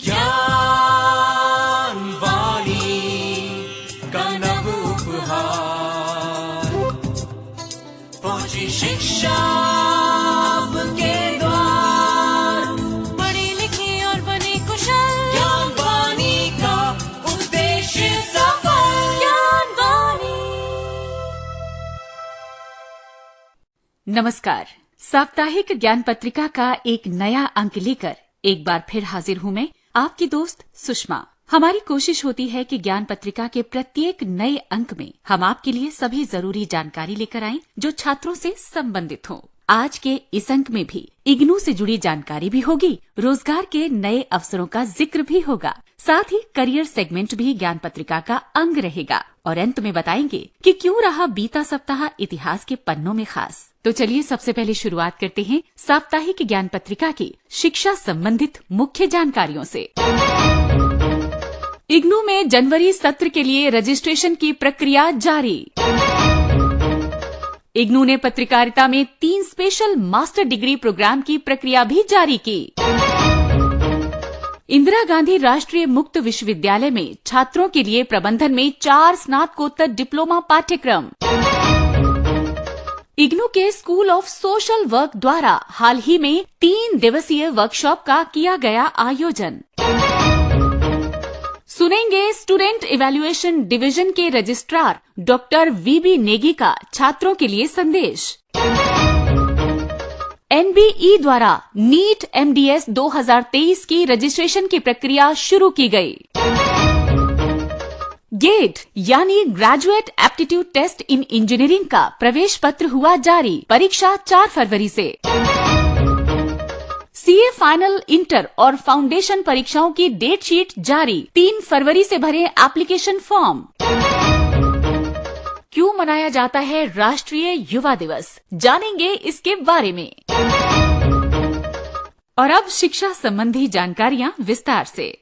ज्ञानवाणी का नव उपहार, पहुंची शिक्षा के द्वार, पढ़ी लिखी और बनी कुशल, ज्ञानवाणी का उद्देश्य सफल। ज्ञानवाणी। नमस्कार। साप्ताहिक ज्ञान पत्रिका का एक नया अंक लेकर एक बार फिर हाजिर हूं मैं, आपकी दोस्त सुषमा। हमारी कोशिश होती है कि ज्ञान पत्रिका के प्रत्येक नए अंक में हम आपके लिए सभी जरूरी जानकारी लेकर आएं जो छात्रों से संबंधित हो। आज के इस अंक में भी इग्नू से जुड़ी जानकारी भी होगी, रोजगार के नए अवसरों का जिक्र भी होगा, साथ ही करियर सेगमेंट भी ज्ञान पत्रिका का अंग रहेगा और अंत में बताएंगे कि क्यों रहा बीता सप्ताह इतिहास के पन्नों में खास। तो चलिए सबसे पहले शुरुआत करते हैं साप्ताहिक ज्ञान पत्रिका की शिक्षा संबंधित मुख्य जानकारियों से। इग्नू में जनवरी सत्र के लिए रजिस्ट्रेशन की प्रक्रिया जारी। इग्नू ने पत्रकारिता में 3 स्पेशल मास्टर डिग्री प्रोग्राम की प्रक्रिया भी जारी की। इंदिरा गांधी राष्ट्रीय मुक्त विश्वविद्यालय में छात्रों के लिए प्रबंधन में 4 स्नातकोत्तर डिप्लोमा पाठ्यक्रम। इग्नू के स्कूल ऑफ सोशल वर्क द्वारा हाल ही में 3 दिवसीय वर्कशॉप का किया गया आयोजन। सुनेंगे स्टूडेंट इवैल्यूएशन डिवीजन के रजिस्ट्रार डॉक्टर वीबी नेगी का छात्रों के लिए संदेश। एनबीई द्वारा नीट एमडीएस 2023 की रजिस्ट्रेशन की प्रक्रिया शुरू की गई। गेट यानी graduate aptitude test in engineering का प्रवेश पत्र हुआ जारी। परीक्षा 4 फरवरी से। सीए फाइनल, इंटर और फाउंडेशन परीक्षाओं की डेट शीट जारी। 3 फरवरी से भरें एप्लीकेशन फॉर्म। क्यों मनाया जाता है राष्ट्रीय युवा दिवस, जानेंगे इसके बारे में। और अब शिक्षा संबंधी जानकारियां विस्तार से।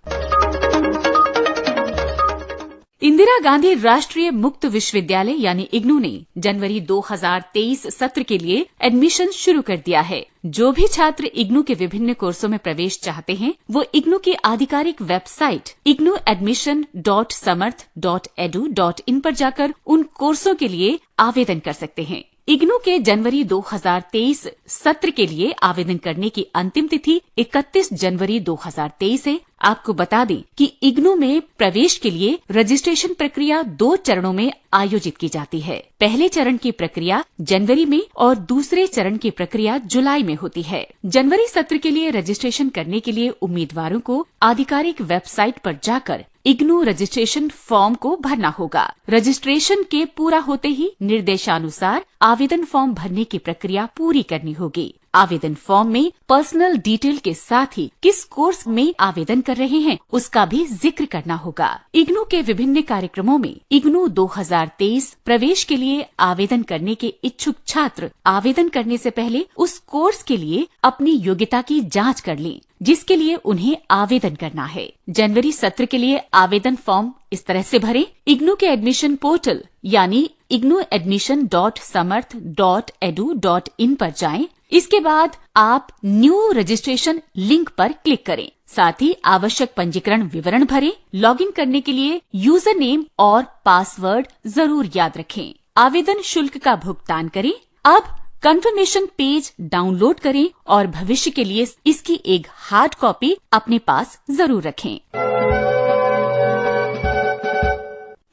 इंदिरा गांधी राष्ट्रीय मुक्त विश्वविद्यालय यानी इग्नू ने जनवरी 2023 सत्र के लिए एडमिशन शुरू कर दिया है। जो भी छात्र इग्नू के विभिन्न कोर्सों में प्रवेश चाहते हैं वो इग्नू की आधिकारिक वेबसाइट ignuadmission.samarth.edu.in पर जाकर उन कोर्सों के लिए आवेदन कर सकते हैं। इग्नू के जनवरी 2023 सत्र के लिए आवेदन करने की अंतिम तिथि 31 जनवरी 2023 है। आपको बता दें कि इग्नू में प्रवेश के लिए रजिस्ट्रेशन प्रक्रिया 2 चरणों में आयोजित की जाती है। पहले चरण की प्रक्रिया जनवरी में और दूसरे चरण की प्रक्रिया जुलाई में होती है। जनवरी सत्र के लिए रजिस्ट्रेशन करने के लिए उम्मीदवारों को आधिकारिक वेबसाइट पर जाकर इग्नू रजिस्ट्रेशन फॉर्म को भरना होगा। रजिस्ट्रेशन के पूरा होते ही निर्देशानुसार आवेदन फॉर्म भरने की प्रक्रिया पूरी करनी होगी। आवेदन फॉर्म में पर्सनल डिटेल के साथ ही किस कोर्स में आवेदन कर रहे हैं उसका भी जिक्र करना होगा। इग्नू के विभिन्न कार्यक्रमों में इग्नू 2023 प्रवेश के लिए आवेदन करने के इच्छुक छात्र आवेदन करने से पहले उस कोर्स के लिए अपनी योग्यता की जांच कर लें जिसके लिए उन्हें आवेदन करना है। जनवरी सत्र के लिए आवेदन फॉर्म इस तरह से भरें। इग्नू के एडमिशन पोर्टल यानी ignuadmission.samarth.edu.in पर जाएं। इसके बाद आप न्यू रजिस्ट्रेशन लिंक पर क्लिक करें। साथ ही आवश्यक पंजीकरण विवरण भरें। लॉगिन करने के लिए यूजर नेम और पासवर्ड जरूर याद रखें। आवेदन शुल्क का भुगतान करें। अब कंफर्मेशन पेज डाउनलोड करें और भविष्य के लिए इसकी एक हार्ड कॉपी अपने पास जरूर रखें।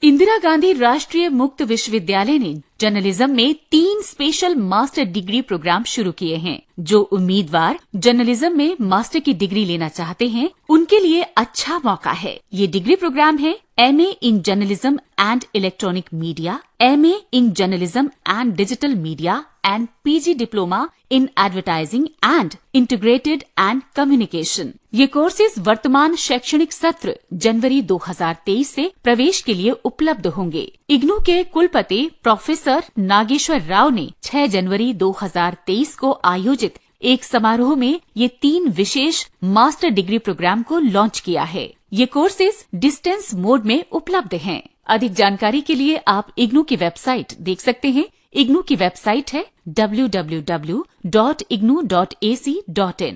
इंदिरा गांधी राष्ट्रीय मुक्त विश्वविद्यालय ने जर्नलिज्म में 3 स्पेशल मास्टर डिग्री प्रोग्राम शुरू किए हैं। जो उम्मीदवार जर्नलिज्म में मास्टर की डिग्री लेना चाहते हैं उनके लिए अच्छा मौका है। ये डिग्री प्रोग्राम है MA in journalism and electronic media, MA in journalism and digital media and PG diploma in advertising and integrated and communication. ये कोर्सेज वर्तमान शैक्षणिक सत्र जनवरी 2023 से प्रवेश के लिए उपलब्ध होंगे। इग्नू के कुलपति प्रोफेसर नागेश्वर राव ने 6 जनवरी 2023 को आयोजित एक समारोह में ये 3 विशेष मास्टर डिग्री प्रोग्राम को लॉन्च किया है। ये कोर्सेज डिस्टेंस मोड में उपलब्ध हैं। अधिक जानकारी के लिए आप इग्नू की वेबसाइट देख सकते हैं। इग्नू की वेबसाइट है www.ignu.ac.in।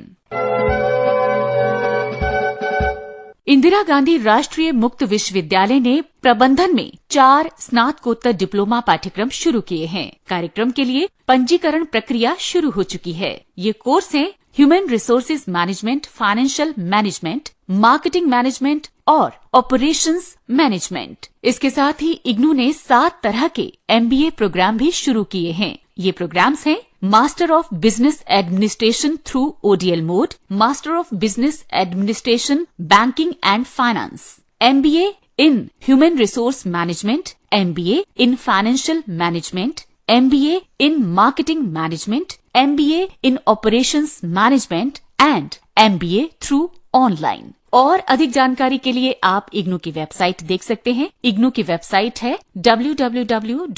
इंदिरा गांधी राष्ट्रीय मुक्त विश्वविद्यालय ने प्रबंधन में 4 स्नातकोत्तर डिप्लोमा पाठ्यक्रम शुरू किए हैं। कार्यक्रम के लिए पंजीकरण प्रक्रिया शुरू हो चुकी है। ये कोर्स हैं human resources management, financial management, marketing management और ऑपरेशंस मैनेजमेंट। इसके साथ ही इग्नू ने 7 तरह के MBA प्रोग्राम भी शुरू किए हैं। ये प्रोग्राम्स हैं master of business administration through ODL mode, master of business administration banking and finance, MBA in human resource management, MBA in financial management, MBA in marketing management, MBA in operations management and MBA through online. और अधिक जानकारी के लिए आप इग्नू की website देख सकते हैं। इग्नू की वेबसाइट है www.ignu.ac.in।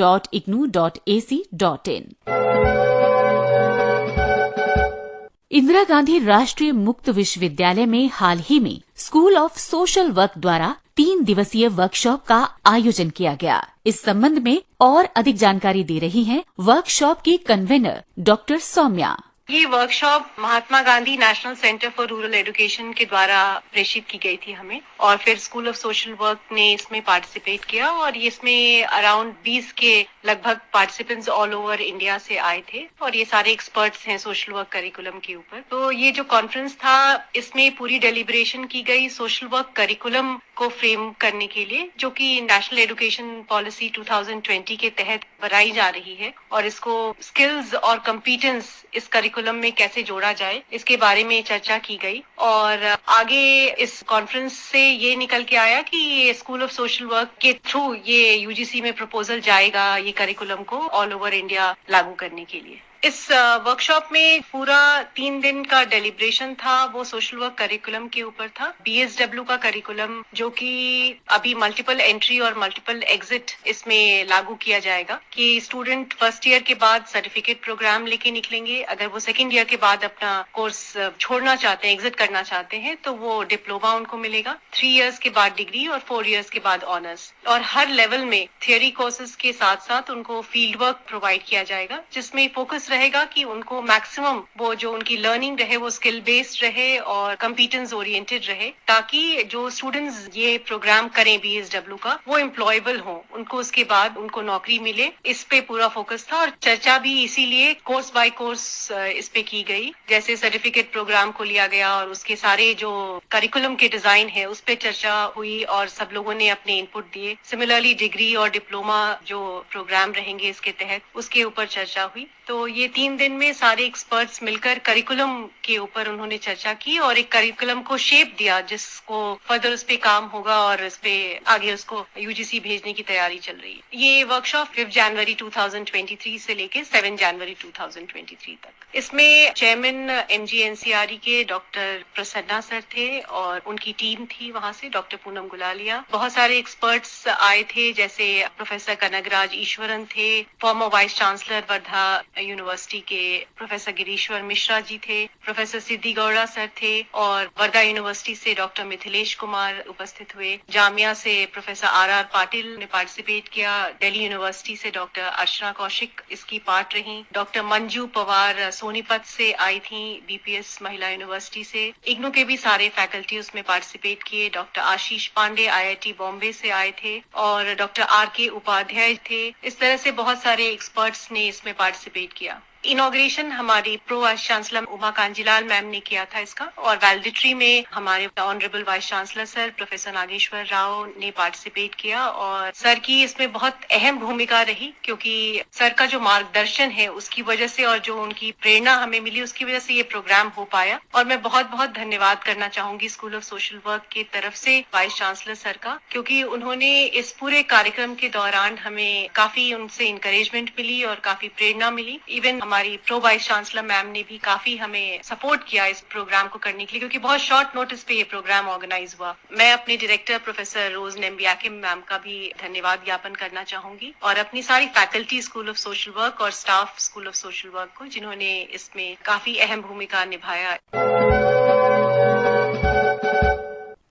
इंदिरा गांधी राष्ट्रीय मुक्त विश्वविद्यालय में हाल ही में स्कूल ऑफ सोशल वर्क द्वारा 3 दिवसीय वर्कशॉप का आयोजन किया गया। इस संबंध में और अधिक जानकारी दे रही हैं वर्कशॉप की कन्वेनर डॉक्टर सौम्या। ये workshop Mahatma Gandhi national centre for rural education के द्वारा प्रेषित की गई थी हमें, और फिर स्कूल ऑफ सोशल वर्क ने इसमें पार्टिसिपेट किया और इसमें अराउंड 20 के लगभग पार्टिसिपेंट्स ऑल ओवर इंडिया से आए थे और ये सारे एक्सपर्ट्स हैं सोशल वर्क करिकुलम के ऊपर। तो ये जो कॉन्फ्रेंस था इसमें पूरी डेलिब्रेशन की गई सोशल वर्क करिकुलम को फ्रेम करने के लिए, जो कि नेशनल एजुकेशन पॉलिसी 2020 के तहत बनाई जा रही है, और इसको स्किल्स और कॉम्पिटेंस इस करिकुलम में कैसे जोड़ा जाए इसके बारे में चर्चा की गई। और आगे इस कॉन्फ्रेंस से ये निकल के आया कि ये स्कूल ऑफ सोशल वर्क के थ्रू ये UGC में प्रपोजल जाएगा ये करिकुलम को ऑल ओवर इंडिया लागू करने के लिए। इस वर्कशॉप में पूरा 3 दिन का डेलिब्रेशन था, वो सोशल वर्क करिकुलम के ऊपर था। BSW का करिकुलम जो कि अभी मल्टीपल एंट्री और मल्टीपल एग्जिट इसमें लागू किया जाएगा कि स्टूडेंट फर्स्ट ईयर के बाद सर्टिफिकेट प्रोग्राम लेके निकलेंगे। अगर वो सेकेंड ईयर के बाद अपना कोर्स छोड़ना चाहते हैं, एग्जिट करना चाहते हैं, तो वो डिप्लोमा उनको मिलेगा। 3 इयर्स के बाद डिग्री और 4 इयर्स के बाद ऑनर्स। और हर लेवल में थियोरी कोर्सेज के साथ साथ उनको फील्ड वर्क प्रोवाइड किया जाएगा, जिसमें फोकस रहेगा कि उनको मैक्सिमम वो जो उनकी लर्निंग रहे वो स्किल बेस्ड रहे और कॉम्पिटेंस ओरिएंटेड रहे, ताकि जो स्टूडेंट्स ये प्रोग्राम करें BSW का वो एम्प्लॉयबल हो, उनको उसके बाद उनको नौकरी मिले। इस पे पूरा फोकस था और चर्चा भी इसीलिए कोर्स बाय कोर्स इस पे की गई। जैसे सर्टिफिकेट प्रोग्राम को लिया गया और उसके सारे जो करिकुलम के डिजाइन है उस पे चर्चा हुई और सब लोगों ने अपने इनपुट दिए। सिमिलरली डिग्री और डिप्लोमा जो प्रोग्राम रहेंगे इसके तहत उसके ऊपर चर्चा हुई। तो ये 3 दिन में सारे एक्सपर्ट्स मिलकर करिकुलम के ऊपर उन्होंने चर्चा की और एक करिकुलम को शेप दिया जिसको फर्दर उस पे काम होगा और इस पे आगे उसको UGC भेजने की तैयारी चल रही है। ये वर्कशॉप 5 जनवरी 2023 से लेके 7 जनवरी 2023 तक। इसमें चेयरमैन MGNCRE के डॉक्टर प्रसन्ना सर थे और उनकी टीम थी वहां से, डॉक्टर पूनम गुलालिया। बहुत सारे एक्सपर्ट्स आए थे, जैसे प्रोफेसर कनकराज ईश्वरन थे, farmer vice chancellor Wardha university के प्रोफेसर गिरीश्वर मिश्रा जी थे, प्रोफेसर सिद्धि गौड़ा सर थे, और वर्धा यूनिवर्सिटी से डॉक्टर मिथिलेश कुमार उपस्थित हुए। जामिया से प्रोफेसर RR पाटिल ने पार्टिसिपेट किया। दिल्ली यूनिवर्सिटी से डॉक्टर अर्चना कौशिक इसकी पार्ट रही। डॉक्टर मंजू पवार सोनीपत से आई थी, BPS महिला यूनिवर्सिटी से। इग्नू के भी सारे फैकल्टी उसमें पार्टिसिपेट किए। डॉक्टर आशीष पांडे IIT बॉम्बे से आए थे और डॉक्टर RK उपाध्याय थे। इस तरह से बहुत सारे एक्सपर्ट्स ने इसमें पार्टिसिपेट किया। इनॉग्रेशन हमारी pro vice chancellor Uma Kanjilal ma'am ने किया था इसका, और वैलिडिटरी में हमारे honourable vice chancellor sir professor Nageswara Rao ने पार्टिसिपेट किया। और सर की इसमें बहुत अहम भूमिका रही, क्योंकि सर का जो मार्गदर्शन है उसकी वजह से और जो उनकी प्रेरणा हमें मिली उसकी वजह से ये प्रोग्राम हो पाया। और मैं बहुत बहुत धन्यवाद करना चाहूंगी स्कूल ऑफ सोशल वर्क की तरफ से वाइस चांसलर सर का, क्योंकि उन्होंने इस पूरे कार्यक्रम के दौरान हमें काफी उनसे इंकरेजमेंट मिली और काफी प्रेरणा मिली। इवन हमारी प्रो वाइस चांसलर मैम ने भी काफी हमें सपोर्ट किया इस प्रोग्राम को करने के लिए, क्योंकि बहुत शॉर्ट नोटिस पे ये प्रोग्राम ऑर्गेनाइज हुआ। मैं अपने director professor Rose Nembiakkim ma'am का भी धन्यवाद ज्ञापन करना चाहूंगी, और अपनी सारी faculty school of social work और staff school of social work को, जिन्होंने इसमें काफी अहम भूमिका निभाया।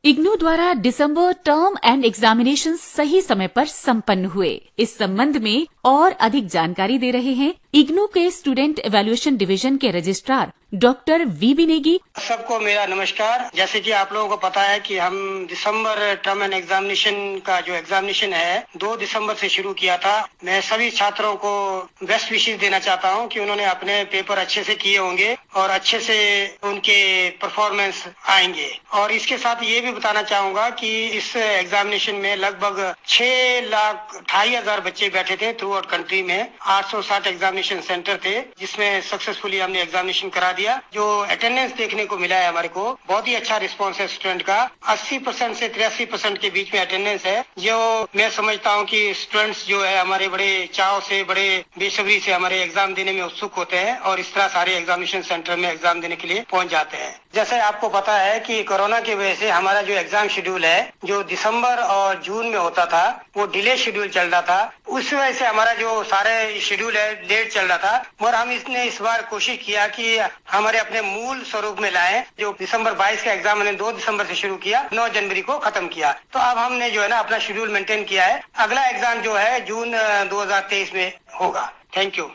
इग्नू द्वारा दिसंबर टर्म एंड एग्जामिनेशन सही समय पर संपन्न हुए। इस संबंध में और अधिक जानकारी दे रहे हैं इग्नू के स्टूडेंट इवैल्यूएशन डिवीजन के रजिस्ट्रार डॉक्टर वी नेगी। सबको मेरा नमस्कार। जैसे कि आप लोगों को पता है कि हम दिसंबर टर्म एंड एग्जामिनेशन का जो एग्जामिनेशन है 2 दिसंबर से शुरू किया था। मैं सभी छात्रों को बेस्ट विशेस देना चाहता हूं कि उन्होंने अपने पेपर अच्छे से किए होंगे और अच्छे से उनके परफॉर्मेंस आएंगे। और इसके साथ ये भी बताना चाहूंगा कि इस एग्जामिनेशन में लगभग 6,28,000 बच्चे बैठे थे थ्रू आउट कंट्री में। 860 एग्जामिनेशन सेंटर थे जिसमें सक्सेसफुली हमने एग्जामिनेशन करा दिया। जो अटेंडेंस देखने को मिला है हमारे को, बहुत ही अच्छा रिस्पांस है स्टूडेंट का। 80% से 83% के बीच में अटेंडेंस है, जो मैं समझता हूं कि स्टूडेंट्स जो है हमारे बड़े चाव से, बड़े बेसब्री से हमारे एग्जाम देने में उत्सुक होते हैं और इस तरह सारे एग्जामिनेशन सेंटर में एग्जाम देने के लिए पहुंच जाते हैं। जैसे आपको पता है कि कोरोना की वजह से हमारा जो एग्जाम शेड्यूल है, जो दिसंबर और जून में होता था, वो डिले शेड्यूल चल रहा था। उस वजह से हमारा जो सारे शेड्यूल है लेट चल रहा था। और हम इसने इस बार कोशिश किया कि हमारे अपने मूल स्वरूप में लाएं। जो दिसंबर 22 का एग्जाम हमने 2 दिसंबर से शुरू किया, 9 जनवरी को खत्म किया। तो अब हमने जो है ना अपना शेड्यूल मेंटेन किया है। अगला एग्जाम जो है जून 2023 में होगा। Thank you.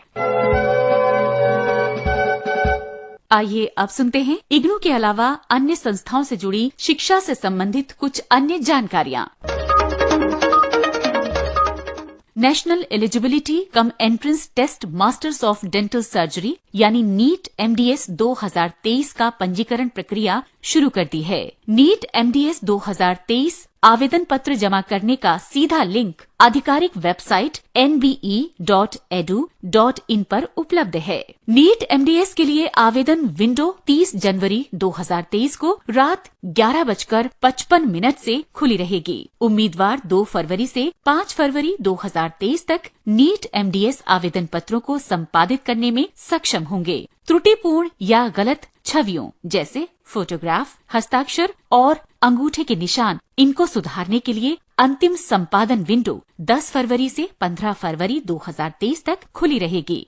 आइए अब सुनते हैं इग्नू के अलावा अन्य संस्थाओं से जुड़ी शिक्षा से संबंधित कुछ अन्य जानकारियाँ। National eligibility cum entrance test masters of dental surgery यानी नीट MDS 2023 का पंजीकरण प्रक्रिया शुरू कर दी है। नीट MDS 2023 आवेदन पत्र जमा करने का सीधा लिंक आधिकारिक वेबसाइट nbe.edu.in पर उपलब्ध है। नीट MDS के लिए आवेदन विंडो 30 जनवरी 2023 को रात 11:55 से खुली रहेगी। उम्मीदवार 2 फरवरी से 5 फरवरी 2023 तक नीट MDS आवेदन पत्रों को संपादित करने में सक्षम होंगे। त्रुटिपूर्ण या गलत छवियों जैसे फोटोग्राफ, हस्ताक्षर और अंगूठे के निशान, इनको सुधारने के लिए अंतिम संपादन विंडो 10 फरवरी से 15 फरवरी 2023 तक खुली रहेगी।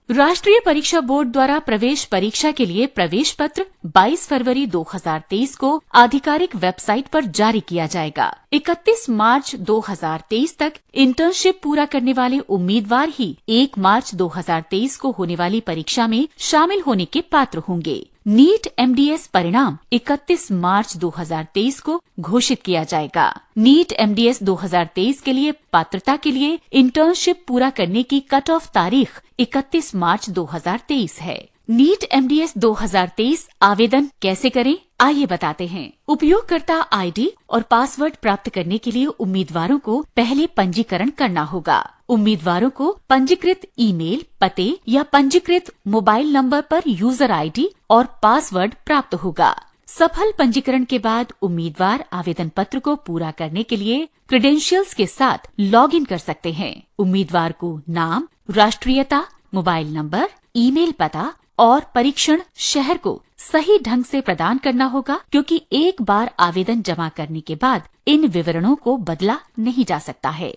राष्ट्रीय परीक्षा बोर्ड द्वारा प्रवेश परीक्षा के लिए प्रवेश पत्र 22 फरवरी 2023 को आधिकारिक वेबसाइट पर जारी किया जाएगा। 31 मार्च 2023 तक इंटर्नशिप पूरा करने वाले उम्मीदवार ही 1 मार्च 2023 को होने वाली परीक्षा में शामिल होने के पात्र होंगे। नीट MDS परिणाम 31 मार्च 2023 को घोषित किया जाएगा। नीट MDS 2023 के लिए पात्रता के लिए इंटर्नशिप पूरा करने की कट ऑफ तारीख 31 मार्च 2023 है। नीट MDS 2023 आवेदन कैसे करें, आइए बताते हैं। उपयोगकर्ता ID और पासवर्ड प्राप्त करने के लिए उम्मीदवारों को पहले पंजीकरण करना होगा। उम्मीदवारों को पंजीकृत ईमेल पते या पंजीकृत मोबाइल नंबर पर यूजर ID और पासवर्ड प्राप्त होगा। सफल पंजीकरण के बाद उम्मीदवार आवेदन पत्र को पूरा करने के लिए क्रेडेंशियल्स के साथ लॉगिन कर सकते हैं। उम्मीदवार को नाम, राष्ट्रीयता, मोबाइल नंबर, ईमेल पता और परीक्षण शहर को सही ढंग से प्रदान करना होगा, क्योंकि एक बार आवेदन जमा करने के बाद इन विवरणों को बदला नहीं जा सकता है।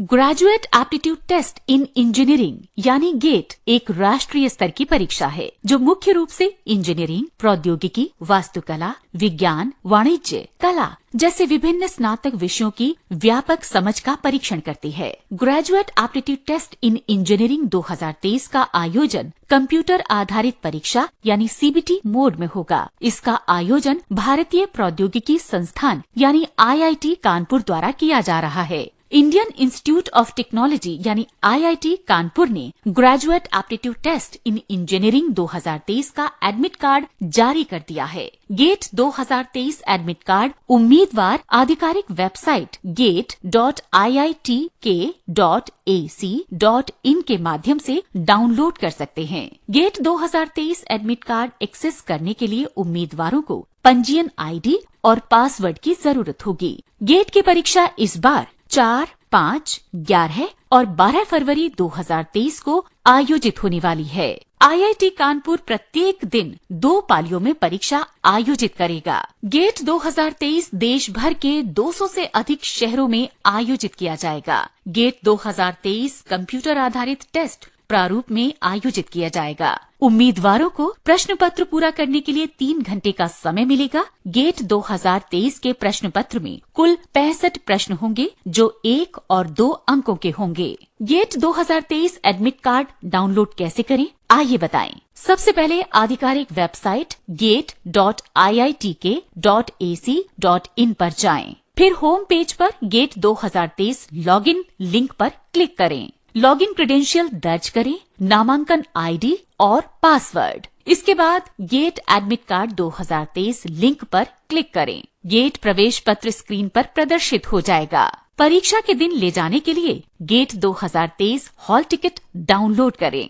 Graduate aptitude test in engineering यानी गेट एक राष्ट्रीय स्तर की परीक्षा है जो मुख्य रूप से इंजीनियरिंग, प्रौद्योगिकी, वास्तुकला, विज्ञान, वाणिज्य, कला जैसे विभिन्न स्नातक विषयों की व्यापक समझ का परीक्षण करती है। Graduate aptitude test in engineering 2023 का आयोजन कंप्यूटर आधारित परीक्षा यानी CBT मोड में होगा। इसका आयोजन भारतीय प्रौद्योगिकी संस्थान यानी IIT कानपुर द्वारा किया जा रहा है। इंडियन इंस्टीट्यूट ऑफ टेक्नोलॉजी यानी IIT कानपुर ने graduate aptitude test in engineering 2023 का एडमिट कार्ड जारी कर दिया है। गेट 2023 एडमिट कार्ड उम्मीदवार आधिकारिक वेबसाइट gate.iitk.ac.in के माध्यम से डाउनलोड कर सकते हैं। गेट 2023 एडमिट कार्ड एक्सेस करने के लिए उम्मीदवारों को पंजीयन ID और पासवर्ड की जरूरत होगी। गेट की परीक्षा इस बार 4, 5, 11 और 12 फरवरी 2023 को आयोजित होने वाली है। IIT कानपुर प्रत्येक दिन 2 पालियों में परीक्षा आयोजित करेगा। गेट 2023 देश भर के 200 से अधिक शहरों में आयोजित किया जाएगा। गेट 2023 कंप्यूटर आधारित टेस्ट प्रारूप में आयोजित किया जाएगा। उम्मीदवारों को प्रश्न पत्र पूरा करने के लिए 3 घंटे का समय मिलेगा। गेट 2023 के प्रश्न पत्र में कुल 65 प्रश्न होंगे जो 1 और 2 अंकों के होंगे। गेट 2023 एडमिट कार्ड डाउनलोड कैसे करें, आइए बताएं। सबसे पहले आधिकारिक वेबसाइट gate.iitk.ac.in पर जाएं। फिर होम पेज पर गेट 2023 लॉगिन लिंक पर क्लिक करें। लॉगिन क्रेडेंशियल दर्ज करें, नामांकन आईडी और पासवर्ड। इसके बाद गेट एडमिट कार्ड 2023 लिंक पर क्लिक करें। गेट प्रवेश पत्र स्क्रीन पर प्रदर्शित हो जाएगा। परीक्षा के दिन ले जाने के लिए गेट 2023 हॉल टिकट डाउनलोड करें।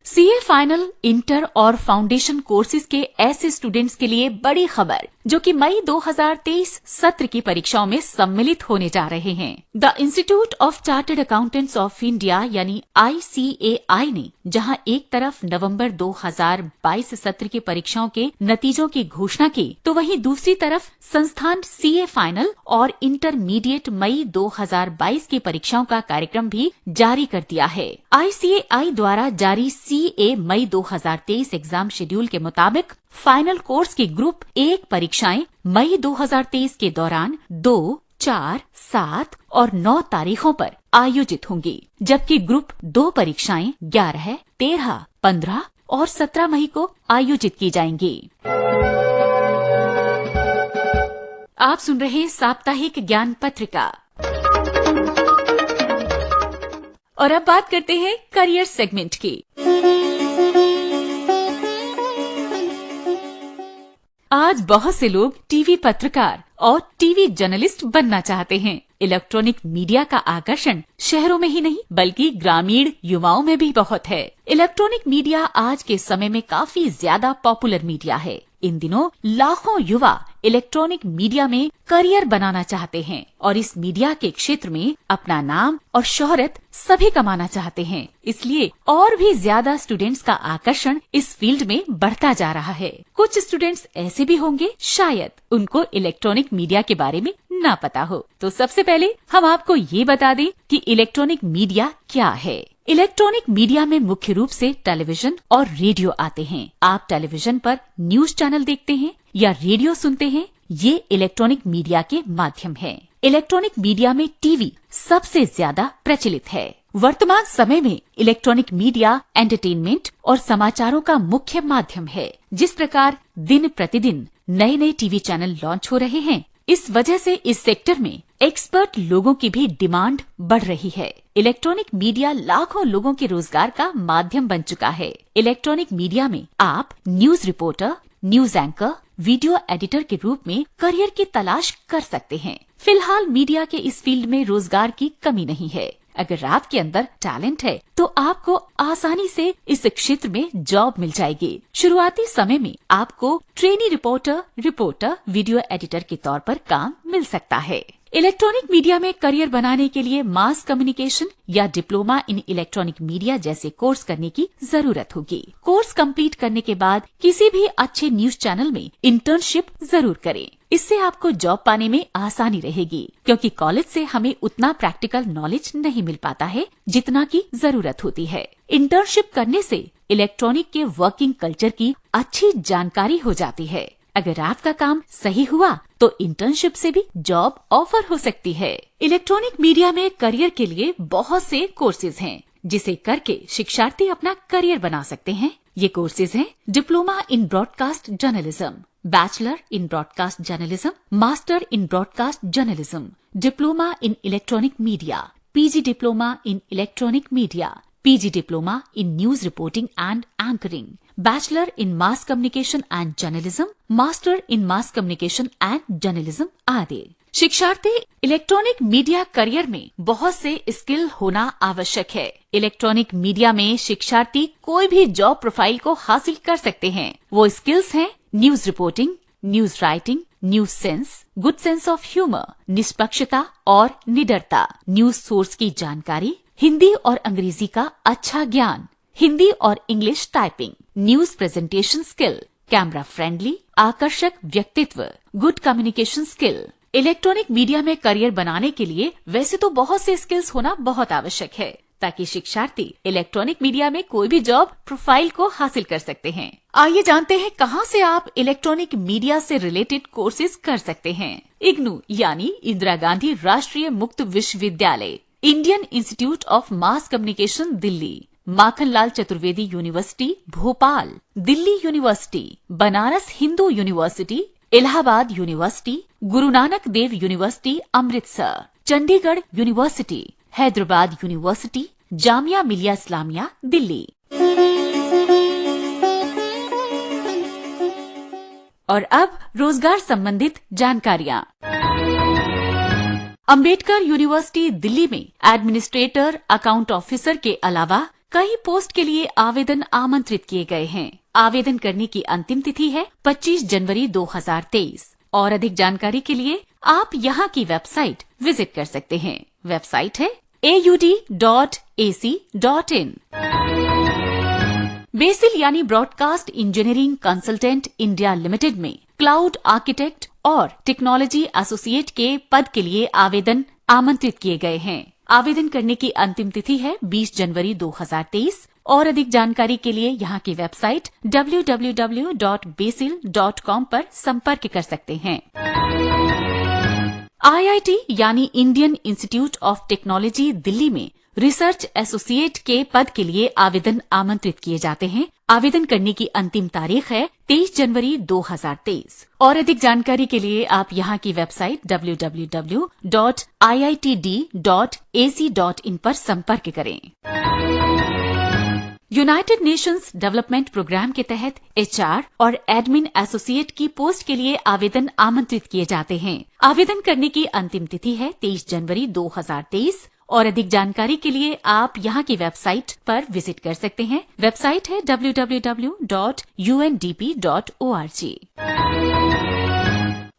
सीए फाइनल, इंटर और फाउंडेशन कोर्सेज के ऐसे स्टूडेंट्स के लिए बड़ी खबर जो कि मई 2023 सत्र की परीक्षाओं में सम्मिलित होने जा रहे हैं। The institute of chartered accountants of India यानी ICAI ने जहां एक तरफ नवंबर 2022 सत्र की परीक्षाओं के नतीजों की घोषणा की, तो वहीं दूसरी तरफ संस्थान सीए फाइनल और इंटरमीडिएट मई 2022 की परीक्षाओं का कार्यक्रम भी जारी कर दिया है। ICAI द्वारा जारी CA मई 2023 एग्जाम शेड्यूल के मुताबिक फाइनल कोर्स की ग्रुप 1 परीक्षाएं मई 2023 के दौरान 2, 4, 7 और 9 तारीखों पर आयोजित होंगी, जबकि ग्रुप 2 परीक्षाएं 11, 13, 15 और 17 मई को आयोजित की जाएंगी। आप सुन रहे साप्ताहिक ज्ञान पत्रिका। और अब बात करते हैं करियर सेगमेंट की। आज बहुत से लोग टीवी पत्रकार और टीवी जर्नलिस्ट बनना चाहते हैं। इलेक्ट्रॉनिक मीडिया का आकर्षण शहरों में ही नहीं बल्कि ग्रामीण युवाओं में भी बहुत है। इलेक्ट्रॉनिक मीडिया आज के समय में काफी ज्यादा पॉपुलर मीडिया है। इन दिनों लाखों युवा इलेक्ट्रॉनिक मीडिया में करियर बनाना चाहते हैं और इस मीडिया के क्षेत्र में अपना नाम और शोहरत सभी कमाना चाहते हैं। इसलिए और भी ज्यादा स्टूडेंट्स का आकर्षण इस फील्ड में बढ़ता जा रहा है। कुछ स्टूडेंट्स ऐसे भी होंगे शायद उनको इलेक्ट्रॉनिक मीडिया के बारे में ना पता हो। तो सबसे पहले हम आपको ये बता दें कि इलेक्ट्रॉनिक मीडिया क्या है। इलेक्ट्रॉनिक मीडिया में मुख्य रूप से टेलीविजन और रेडियो आते हैं। आप टेलीविजन पर न्यूज चैनल देखते हैं या रेडियो सुनते हैं, ये इलेक्ट्रॉनिक मीडिया के माध्यम है। इलेक्ट्रॉनिक मीडिया में टीवी सबसे ज्यादा प्रचलित है। वर्तमान समय में इलेक्ट्रॉनिक मीडिया एंटरटेनमेंट और समाचारों का मुख्य माध्यम है। जिस प्रकार दिन प्रतिदिन नए नए टीवी चैनल लॉन्च हो रहे हैं, इस वजह से इस सेक्टर में एक्सपर्ट लोगों की भी डिमांड बढ़ रही है। इलेक्ट्रॉनिक मीडिया लाखों लोगों के रोजगार का माध्यम बन चुका है। इलेक्ट्रॉनिक मीडिया में आप news reporter, news anchor, video editor के रूप में करियर की तलाश कर सकते हैं। फिलहाल मीडिया के इस फील्ड में रोजगार की कमी नहीं है। अगर आपके अंदर टैलेंट है तो आपको आसानी से इस क्षेत्र में जॉब मिल जाएगी। शुरुआती समय में आपको ट्रेनी रिपोर्टर, वीडियो एडिटर के तौर पर काम मिल सकता है। इलेक्ट्रॉनिक मीडिया में करियर बनाने के लिए मास कम्युनिकेशन या डिप्लोमा इन इलेक्ट्रॉनिक मीडिया जैसे कोर्स करने की जरूरत होगी। कोर्स कंप्लीट करने के बाद किसी भी अच्छे न्यूज चैनल में इंटर्नशिप जरूर करें। इससे आपको जॉब पाने में आसानी रहेगी, क्योंकि कॉलेज से हमें उतना प्रैक्टिकल नॉलेज नहीं मिल पाता है जितना की जरूरत होती है। इंटर्नशिप करने से इलेक्ट्रॉनिक के वर्किंग कल्चर की अच्छी जानकारी हो जाती है। अगर आपका काम सही हुआ तो इंटर्नशिप से भी जॉब ऑफर हो सकती है। इलेक्ट्रॉनिक मीडिया में करियर के लिए बहुत से कोर्सेज हैं, जिसे करके शिक्षार्थी अपना करियर बना सकते हैं। ये कोर्सेज हैं diploma in broadcast journalism, bachelor in broadcast journalism, master in broadcast journalism, diploma in electronic media, PG diploma in electronic media, PG diploma in news reporting and anchoring, bachelor in mass communication and journalism, master in mass communication and journalism आदि। शिक्षार्थी electronic media career में बहुत से skill होना आवश्यक है। Electronic media में शिक्षार्थी कोई भी जॉब प्रोफाइल को हासिल कर सकते हैं। वो स्किल्स हैं news reporting, news writing, news sense, good sense of humour, निष्पक्षता और निडरता, न्यूज सोर्स की जानकारी, हिंदी और अंग्रेजी का अच्छा ज्ञान, हिंदी और English typing, news presentation skill, camera friendly, आकर्षक व्यक्तित्व, good communication skill. Electronic media में करियर बनाने के लिए वैसे तो बहुत से स्किल्स होना बहुत आवश्यक है, ताकि शिक्षार्थी इलेक्ट्रॉनिक मीडिया में कोई भी जॉब प्रोफाइल को हासिल कर सकते हैं। आइए जानते हैं कहां से आप इलेक्ट्रॉनिक मीडिया से रिलेटेड कोर्सेज कर सकते हैं। इग्नू यानी Indira Gandhi Rashtriya Mukt Vishwavidyalaya, Indian institute of mass communication Delhi, Makhanlal Chaturvedi university Bhopal, Delhi university, Banaras Hindu university, Allahabad university, Guru Nanak Dev university Amritsar, Chandigarh university, Hyderabad university, Jamia Millia Islamia Delhi. और अब रोजगार संबंधित जानकारियां। अंबेडकर यूनिवर्सिटी दिल्ली में एडमिनिस्ट्रेटर, अकाउंट ऑफिसर के अलावा कई पोस्ट के लिए आवेदन आमंत्रित किए गए हैं। आवेदन करने की अंतिम तिथि है 25 जनवरी 2023 और अधिक जानकारी के लिए आप यहाँ की वेबसाइट विजिट कर सकते हैं। वेबसाइट है aud.ac.in। बेसिल यानी broadcast engineering consultant India limited में क्लाउड आर्किटेक्ट और टेक्नोलॉजी एसोसिएट के पद के लिए आवेदन आमंत्रित किए गए हैं। आवेदन करने की अंतिम तिथि है 20 जनवरी 2023 और अधिक जानकारी के लिए यहाँ की वेबसाइट www.basil.com पर संपर्क कर सकते हैं। IIT यानी Indian institute of technology Delhi में रिसर्च एसोसिएट के पद के लिए आवेदन आमंत्रित किए जाते हैं। आवेदन करने की अंतिम तारीख है 23 जनवरी 2023 और अधिक जानकारी के लिए आप यहाँ की वेबसाइट www.iitd.ac.in पर संपर्क करें। यूनाइटेड नेशंस डेवलपमेंट प्रोग्राम के तहत HR और एडमिन एसोसिएट की पोस्ट के लिए आवेदन आमंत्रित किए जाते हैं। आवेदन करने की अंतिम तिथि है 23 जनवरी 2023 और अधिक जानकारी के लिए आप यहाँ की वेबसाइट पर विजिट कर सकते हैं। वेबसाइट है www.undp.org।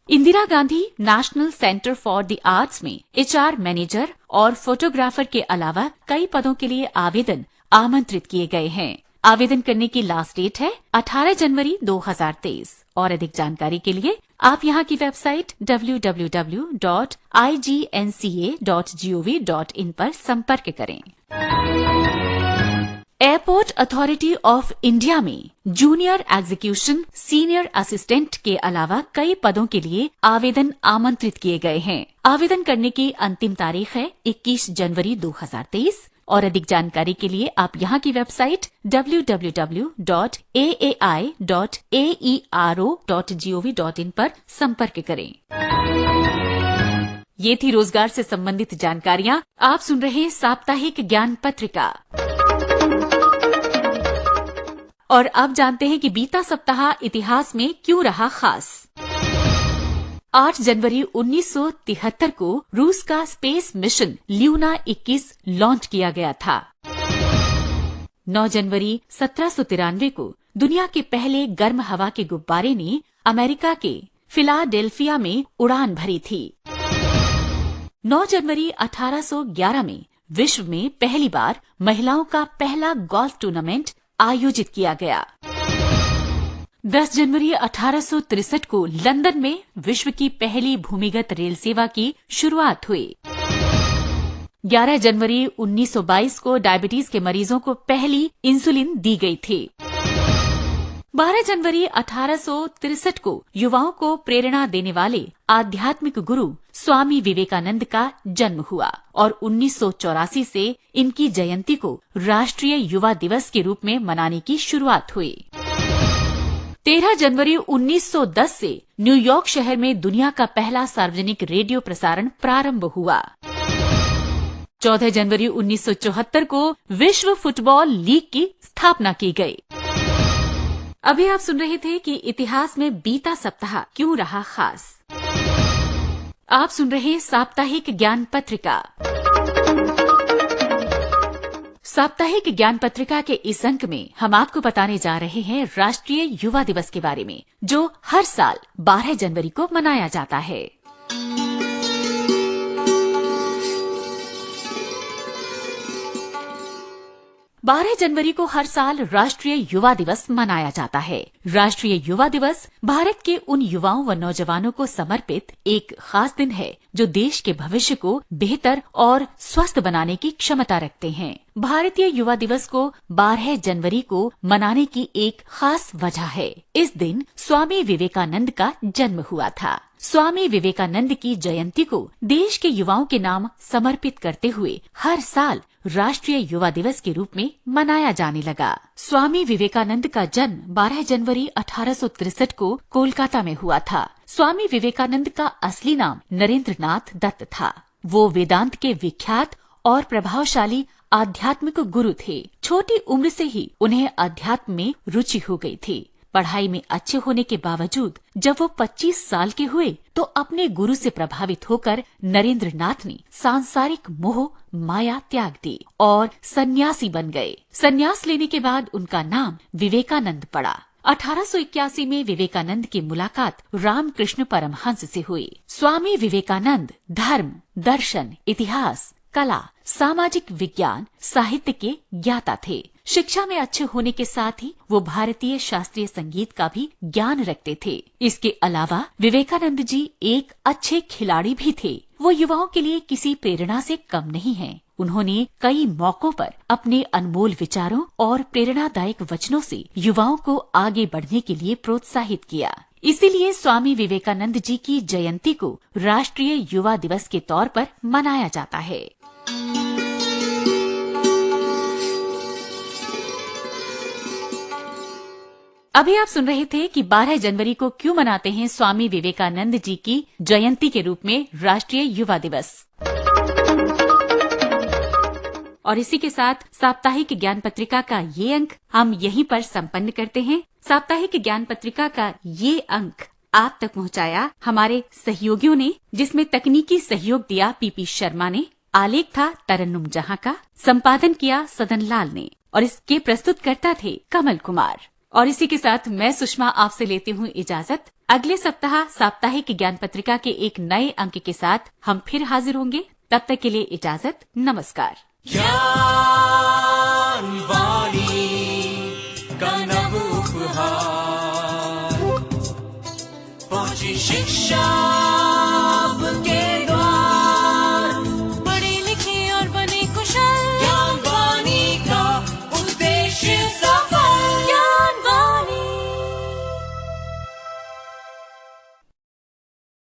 Indira Gandhi national centre for the arts में HR मैनेजर और फोटोग्राफर के अलावा कई पदों के लिए आवेदन आमंत्रित किए गए हैं। आवेदन करने की लास्ट डेट है 18 जनवरी 2023 और अधिक जानकारी के लिए आप यहाँ की वेबसाइट www.ignca.gov.in पर संपर्क करें। एयरपोर्ट अथॉरिटी ऑफ इंडिया में जूनियर एग्जीक्यूशन सीनियर असिस्टेंट के अलावा कई पदों के लिए आवेदन आमंत्रित किए गए हैं। आवेदन करने की अंतिम तारीख है 21 जनवरी 2023 और अधिक जानकारी के लिए आप यहाँ की वेबसाइट www.aai.aero.gov.in पर संपर्क करें। ये थी रोजगार से संबंधित जानकारियाँ। आप सुन रहे हैं साप्ताहिक ज्ञान पत्रिका और अब जानते हैं कि बीता सप्ताह इतिहास में क्यों रहा खास। 8 जनवरी 1973 को रूस का स्पेस मिशन ल्यूना 21 लॉन्च किया गया था। 9 जनवरी 1793 को दुनिया के पहले गर्म हवा के गुब्बारे ने अमेरिका के फिलाडेल्फिया में उड़ान भरी थी। 9 जनवरी 1811 में विश्व में पहली बार महिलाओं का पहला गोल्फ टूर्नामेंट आयोजित किया गया। 10 जनवरी 1863 को लंदन में विश्व की पहली भूमिगत रेल सेवा की शुरुआत हुई। 11 जनवरी 1922 को डायबिटीज के मरीजों को पहली इंसुलिन दी गई थी। 12 जनवरी 1863 को युवाओं को प्रेरणा देने वाले आध्यात्मिक गुरु स्वामी विवेकानंद का जन्म हुआ और 1984 से इनकी जयंती को राष्ट्रीय युवा दिवस के रूप में मनाने की शुरुआत हुई। 13 जनवरी 1910 से न्यूयॉर्क शहर में दुनिया का पहला सार्वजनिक रेडियो प्रसारण प्रारंभ हुआ। 14 जनवरी 1974 को विश्व फुटबॉल लीग की स्थापना की गई। अभी आप सुन रहे थे कि इतिहास में बीता सप्ताह क्यों रहा खास। आप सुन रहे साप्ताहिक ज्ञान पत्रिका। साप्ताहिक ज्ञान पत्रिका के इस अंक में हम आपको बताने जा रहे हैं राष्ट्रीय युवा दिवस के बारे में, जो हर साल 12 जनवरी को मनाया जाता है। 12 जनवरी को हर साल राष्ट्रीय युवा दिवस मनाया जाता है। राष्ट्रीय युवा दिवस भारत के उन युवाओं व नौजवानों को समर्पित एक खास दिन है जो देश के भविष्य को बेहतर और स्वस्थ बनाने की क्षमता रखते हैं। भारतीय युवा दिवस को 12 जनवरी को मनाने की एक खास वजह है। इस दिन स्वामी विवेकानंद का जन्म हुआ था। स्वामी विवेकानंद की जयंती को देश के युवाओं के नाम समर्पित करते हुए हर साल राष्ट्रीय युवा दिवस के रूप में मनाया जाने लगा। स्वामी विवेकानंद का जन्म 12 जनवरी 1863 को कोलकाता में हुआ था। स्वामी विवेकानंद का असली नाम नरेंद्र नाथ दत्त था। वो वेदांत के विख्यात और प्रभावशाली आध्यात्मिक गुरु थे। छोटी उम्र से ही उन्हें अध्यात्म में रुचि हो गई थी। पढ़ाई में अच्छे होने के बावजूद जब वो 25 साल के हुए तो अपने गुरु से प्रभावित होकर नरेंद्र नाथ ने सांसारिक मोह माया त्याग दी और सन्यासी बन गए। सन्यास लेने के बाद उनका नाम विवेकानंद पड़ा। 1881 में विवेकानंद की मुलाकात रामकृष्ण परमहंस से हुई। स्वामी विवेकानंद धर्म, दर्शन, इतिहास, कला, सामाजिक विज्ञान, साहित्य के ज्ञाता थे। शिक्षा में अच्छे होने के साथ ही वो भारतीय शास्त्रीय संगीत का भी ज्ञान रखते थे। इसके अलावा विवेकानंद जी एक अच्छे खिलाड़ी भी थे। वो युवाओं के लिए किसी प्रेरणा से कम नहीं हैं। उन्होंने कई मौकों पर अपने अनमोल विचारों और प्रेरणादायक वचनों से युवाओं को आगे बढ़ने के लिए प्रोत्साहित किया। इसीलिए स्वामी विवेकानंद जी की जयंती को राष्ट्रीय युवा दिवस के तौर पर मनाया जाता है। अभी आप सुन रहे थे कि 12 जनवरी को क्यों मनाते हैं स्वामी विवेकानंद जी की जयंती के रूप में राष्ट्रीय युवा दिवस। और इसी के साथ साप्ताहिक ज्ञान पत्रिका का ये अंक हम यहीं पर संपन्न करते हैं। साप्ताहिक ज्ञान पत्रिका का ये अंक आप तक पहुंचाया हमारे सहयोगियों ने, जिसमें तकनीकी सहयोग दिया पीपी शर्मा ने, आलेख था तरन्नुम जहां का, संपादन किया सदन लाल ने और इसके प्रस्तुतकर्ता थे कमल कुमार। और इसी के साथ मैं सुषमा आपसे लेती हूँ इजाजत। अगले सप्ताह साप्ताहिक ज्ञान पत्रिका के एक नए अंक के साथ हम फिर हाजिर होंगे। तब तक के लिए इजाजत, नमस्कार। ज्ञान वाणी का नव उपहार, पहुंची शिक्षा